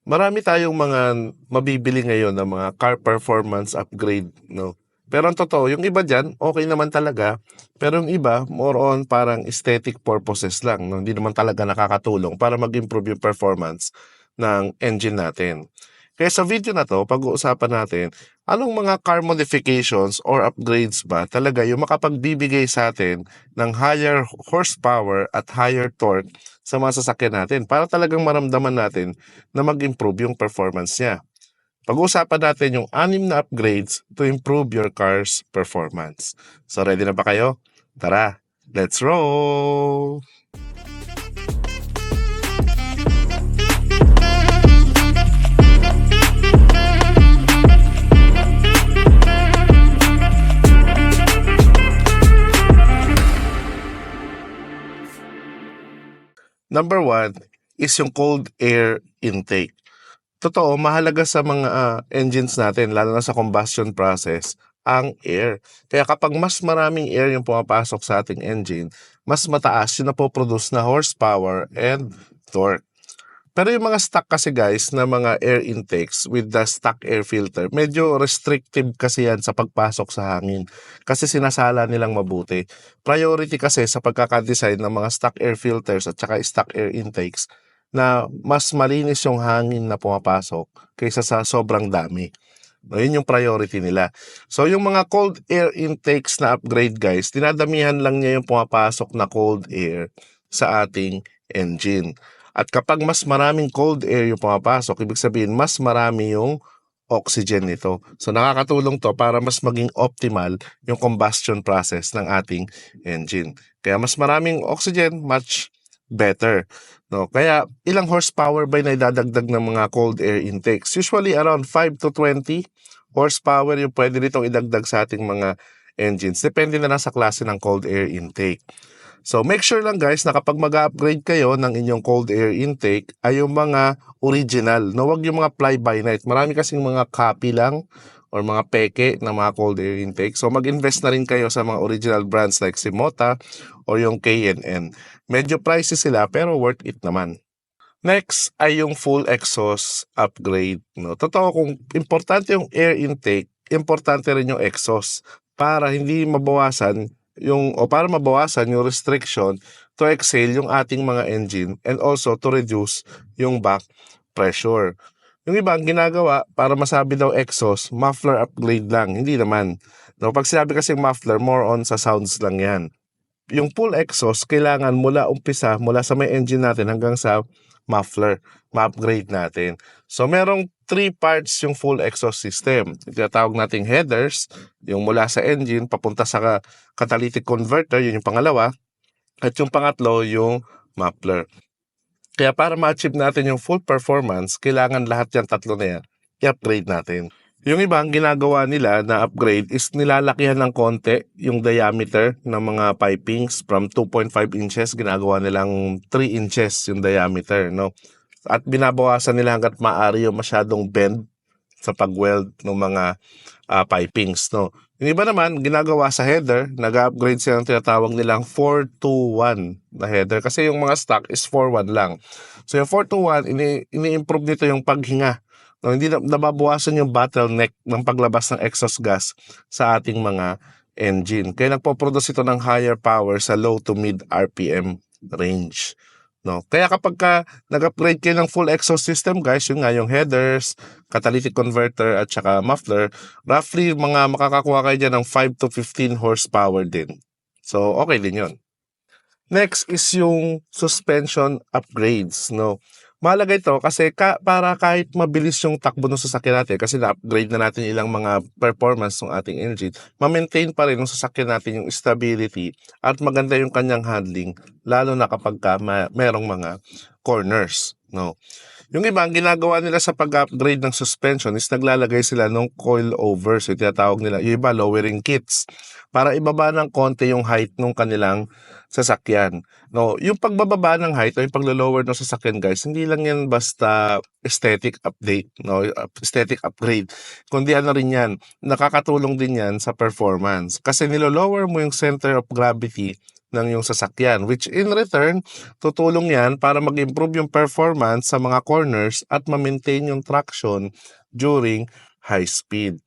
Marami tayong mga mabibili ngayon na mga car performance upgrade, no? Pero ang totoo, yung iba diyan, okey naman talaga, pero yung iba more on parang aesthetic purposes lang, no? Hindi naman talaga nakakatulong para mag-improve yung performance ng engine natin. Kaya sa video na 'to, pag-uusapan natin, anong mga car modifications or upgrades ba talaga yung makapagbibigay sa'tin ng higher horsepower at higher torque sa mga sasakyan natin para talagang maramdaman natin na mag-improve yung performance niya. Pag-uusapan natin yung 6 na upgrades to improve your car's performance. So ready na ba kayo? Tara, let's roll! Number 1 is yung cold air intake. Totoo, mahalaga sa mga engines natin, lalo na sa combustion process, ang air. Kaya kapag mas maraming air yung pumapasok sa ating engine, mas mataas yung napoproduce na horsepower and torque. Pero yung mga stock kasi guys na mga air intakes with the stock air filter, medyo restrictive kasi yan sa pagpasok sa hangin kasi sinasala nilang mabuti. Priority kasi sa pagkakadesign ng mga stock air filters at saka stock air intakes na mas malinis yung hangin na pumapasok kaysa sa sobrang dami. No, yun yung priority nila. So yung mga cold air intakes na upgrade guys, dinadamihan lang niya yung pumapasok na cold air sa ating engine. At kapag mas maraming cold air yung pumapasok, ibig sabihin mas marami yung oxygen nito. So nakakatulong to para mas maging optimal yung combustion process ng ating engine. Kaya mas maraming oxygen, much better. No? Kaya ilang horsepower ba na idadagdag ng mga cold air intakes? Usually around 5 to 20 horsepower yung pwede nitong idagdag sa ating mga engines. Depende na lang sa klase ng cold air intake. So make sure lang guys na kapag mag-upgrade kayo ng inyong cold air intake ay yung mga original, no? Wag yung mga fly-by-night. Marami kasing mga copy lang or mga peke na mga cold air intake. So mag-invest na rin kayo sa mga original brands like Simota or yung K&N. Medyo pricey sila pero worth it naman. Next ay yung full exhaust upgrade, no? Totoo, kung importante yung air intake, importante rin yung exhaust para hindi mabawasan para mabawasan yung restriction to exhale yung ating mga engine and also to reduce yung back pressure. Yung iba ang ginagawa para masabi daw exhaust, muffler upgrade lang. Hindi naman. No, pag sinabi kasi muffler, more on sa sounds lang yan. Yung full exhaust, kailangan mula sa may engine natin hanggang sa muffler, ma-upgrade natin. So merong 3 parts yung full exhaust system. Tinatawag nating headers, yung mula sa engine papunta sa catalytic converter, yun yung pangalawa. At yung pangatlo, yung muffler. Kaya para ma-achieve natin yung full performance, kailangan lahat yung tatlo na yan, i-upgrade natin. Yung iba, ang ginagawa nila na upgrade is nilalakihan ng konti yung diameter ng mga pipings from 2.5 inches, ginagawa nilang 3 inches yung diameter, no? At binabawasan nila hanggat maaari yung masyadong bend sa pag-weld ng mga pipings, no? Yung iba naman, ginagawa sa header, nag-upgrade sila ng tinatawag nilang 4-to-1 na header kasi yung mga stock is 4-1 lang. So yung 4-to-1, ini-improve nito yung paghinga. No, hindi nababawasan yung bottleneck ng paglabas ng exhaust gas sa ating mga engine. Kaya nagpo-produce ito ng higher power sa low to mid RPM range. No? Kaya kapag nag-upgrade kayo ng full exhaust system guys, yun nga yung headers, catalytic converter at saka muffler, roughly makakakuha kayo dyan ng 5 to 15 horsepower din. So okay din yun. Next is yung suspension upgrades, no? Mahalaga ito kasi para kahit mabilis yung takbo ng sasakyan natin kasi na-upgrade na natin ilang mga performance ng ating engine, ma-maintain pa rin ng sasakyan natin yung stability at maganda yung kanyang handling lalo na kapag merong mga corners, no? Yung iba, ang ginagawa nila sa pag-upgrade ng suspension is naglalagay sila ng coilovers, yung tinatawag nila, yung iba lowering kits para ibaba ng konti yung height ng kanilang sasakyan. No, yung pagbababa ng height o yung paglo-lower ng sasakyan guys, hindi lang yan basta aesthetic update, no, aesthetic upgrade. Kundi ano rin yan, nakakatulong din yan sa performance. Kasi nilo-lower mo yung center of gravity ng iyong sasakyan, which in return, tutulong yan para mag-improve yung performance sa mga corners at ma-maintain yung traction during high speed.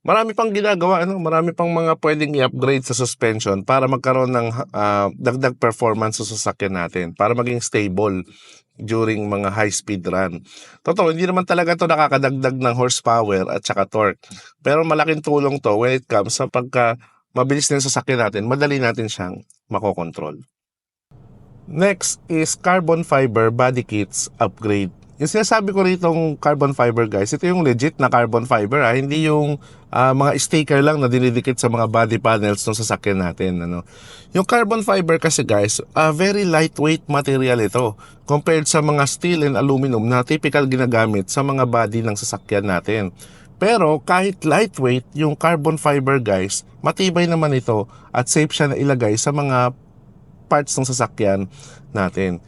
Marami pang ginagawa, marami pang mga pwedeng i-upgrade sa suspension para magkaroon ng dagdag performance sa sasakyan natin, para maging stable during mga high-speed run. Totoo, hindi naman talaga to nakakadagdag ng horsepower at saka torque. Pero malaking tulong to when it comes sa pagka mabilis na yung sasakyan natin, madali natin siyang makokontrol. Next is carbon fiber body kits upgrade. Yung sinasabi ko ritong carbon fiber guys, ito yung legit na carbon fiber hindi yung mga sticker lang na dinidikit sa mga body panels ng sasakyan natin. Yung carbon fiber kasi guys, very lightweight material ito compared sa mga steel and aluminum na typical ginagamit sa mga body ng sasakyan natin. Pero kahit lightweight, yung carbon fiber guys, matibay naman ito at safe siya na ilagay sa mga parts ng sasakyan natin.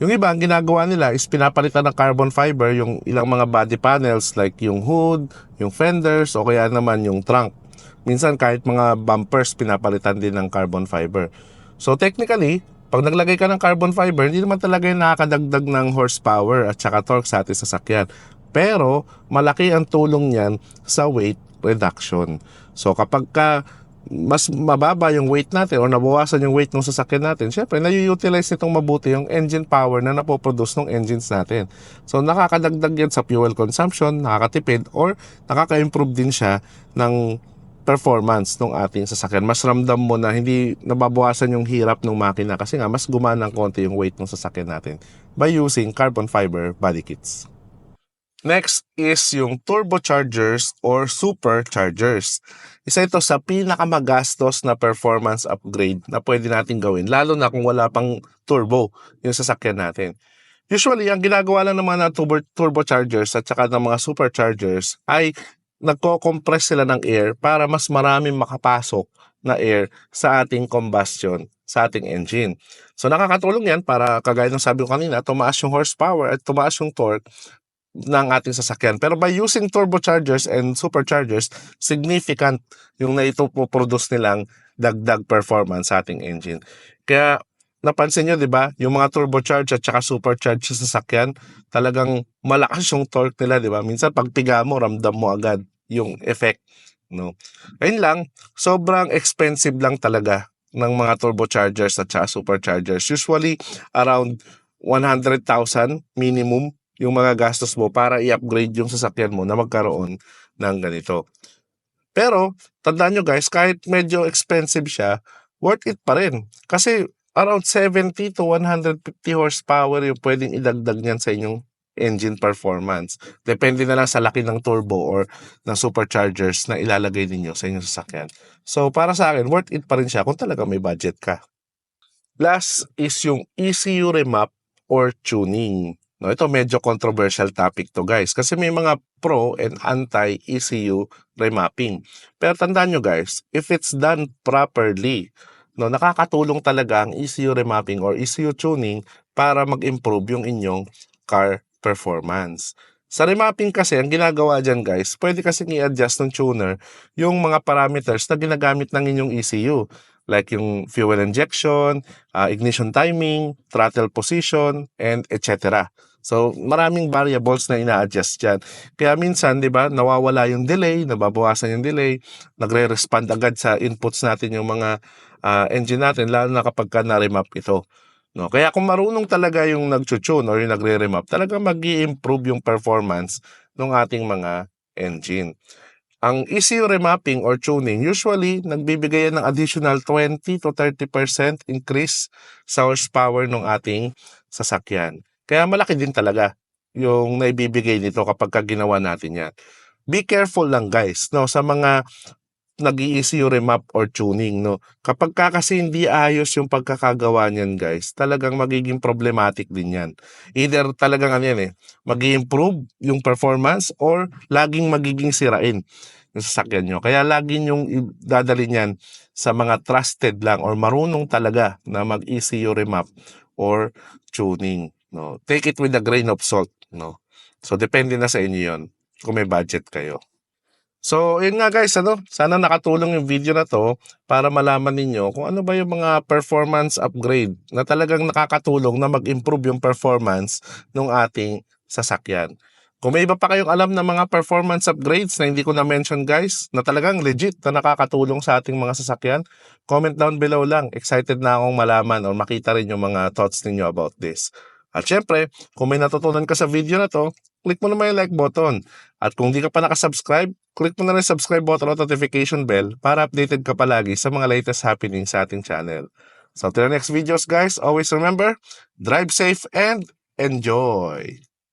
Yung iba, ang ginagawa nila is pinapalitan ng carbon fiber yung ilang mga body panels like yung hood, yung fenders, o kaya naman yung trunk. Minsan kahit mga bumpers, pinapalitan din ng carbon fiber. So technically, pag naglagay ka ng carbon fiber, hindi naman talaga yung nakakadagdag ng horsepower at saka torque sa ating sasakyan. Pero malaki ang tulong niyan sa weight reduction. So kapag mas mababa yung weight natin o nabawasan yung weight ng sasakyan natin, syempre na-utilize nitong mabuti yung engine power na napoproduce ng engines natin. So nakakadagdag yan sa fuel consumption, nakakatipid, or nakaka-improve din siya ng performance ng ating sasakyan. Mas ramdam mo na hindi nababawasan yung hirap ng makina kasi nga mas gumana ng konti yung weight ng sasakyan natin by using carbon fiber body kits. Next is yung turbochargers or superchargers. Isa ito sa pinakamagastos na performance upgrade na pwede natin gawin, lalo na kung wala pang turbo yung sasakyan natin. Usually, ang ginagawa lang ng mga turbochargers at saka ng mga superchargers ay nagko-compress sila ng air para mas maraming makapasok na air sa ating combustion, sa ating engine. So nakakatulong yan para, kagaya ng sabi ko kanina, tumaas yung horsepower at tumaas yung torque ng ating sasakyan. Pero by using turbochargers and superchargers, significant yung naitoproduce nilang dagdag performance sa ating engine. Kaya napansin nyo, di ba, yung mga turbocharge at saka supercharge sa sasakyan, talagang malakas yung torque nila, di ba? Minsan pag piga mo, ramdam mo agad yung effect. No? Ayun lang, sobrang expensive lang talaga ng mga turbochargers at saka superchargers. Usually around 100,000 minimum yung mga gastos mo para i-upgrade yung sasakyan mo na magkaroon ng ganito. Pero, tandaan nyo guys, kahit medyo expensive siya, worth it pa rin. Kasi around 70 to 150 horsepower yung pwedeng idagdag niyan sa inyong engine performance. Depende na lang sa laki ng turbo or ng superchargers na ilalagay ninyo sa inyong sasakyan. So, para sa akin, worth it pa rin siya kung talaga may budget ka. Last is yung ECU remap or tuning. No, ito medyo controversial topic to guys kasi may mga pro and anti-ECU remapping. Pero tandaan nyo guys, if it's done properly, nakakatulong talaga ang ECU remapping or ECU tuning para mag-improve yung inyong car performance. Sa remapping kasi, ang ginagawa dyan guys, pwede kasing i-adjust ng tuner yung mga parameters na ginagamit ng inyong ECU. Like yung fuel injection, ignition timing, throttle position, and etc. So, maraming variables na ina-adjust dyan. Kaya minsan, di ba, nawawala yung delay, nababawasan yung delay, nagre-respond agad sa inputs natin yung mga engine natin, lalo na kapag na-remap ito. No? Kaya kung marunong talaga yung nag-tune or yung nagre-remap, talaga mag-i-improve yung performance ng ating mga engine. Ang ECU remapping or tuning, usually nagbibigay ng additional 20 to 30% increase sa horsepower ng ating sasakyan. Kaya malaki din talaga yung naibibigay nito kapag ginawa natin yan. Be careful lang guys, sa mga nag-i-ECU remap or tuning. Kapag kasi hindi ayos yung pagkakagawa niyan guys, talagang magiging problematic din yan. Either talagang mag-i-improve yung performance or laging magiging sirain yung sasakyan nyo. Kaya lagi yung dadalhin yan sa mga trusted lang or marunong talaga na mag-ECU remap or tuning. Take it with a grain of salt. So depende na sa inyo yon kung may budget kayo. So, yun nga guys, sana nakatulong yung video na to para malaman ninyo kung ano ba yung mga performance upgrade na talagang nakakatulong na mag-improve yung performance ng ating sasakyan. Kung may iba pa kayong alam na mga performance upgrades na hindi ko na-mention guys, na talagang legit na nakakatulong sa ating mga sasakyan, comment down below lang. Excited na akong malaman or makita rin yung mga thoughts ninyo about this. At syempre, kung may natutunan ka sa video na to, click mo naman yung like button. At kung di ka pa nakasubscribe, click mo na rin subscribe button o notification bell para updated ka palagi sa mga latest happenings sa ating channel. So till the next videos guys, always remember, drive safe and enjoy!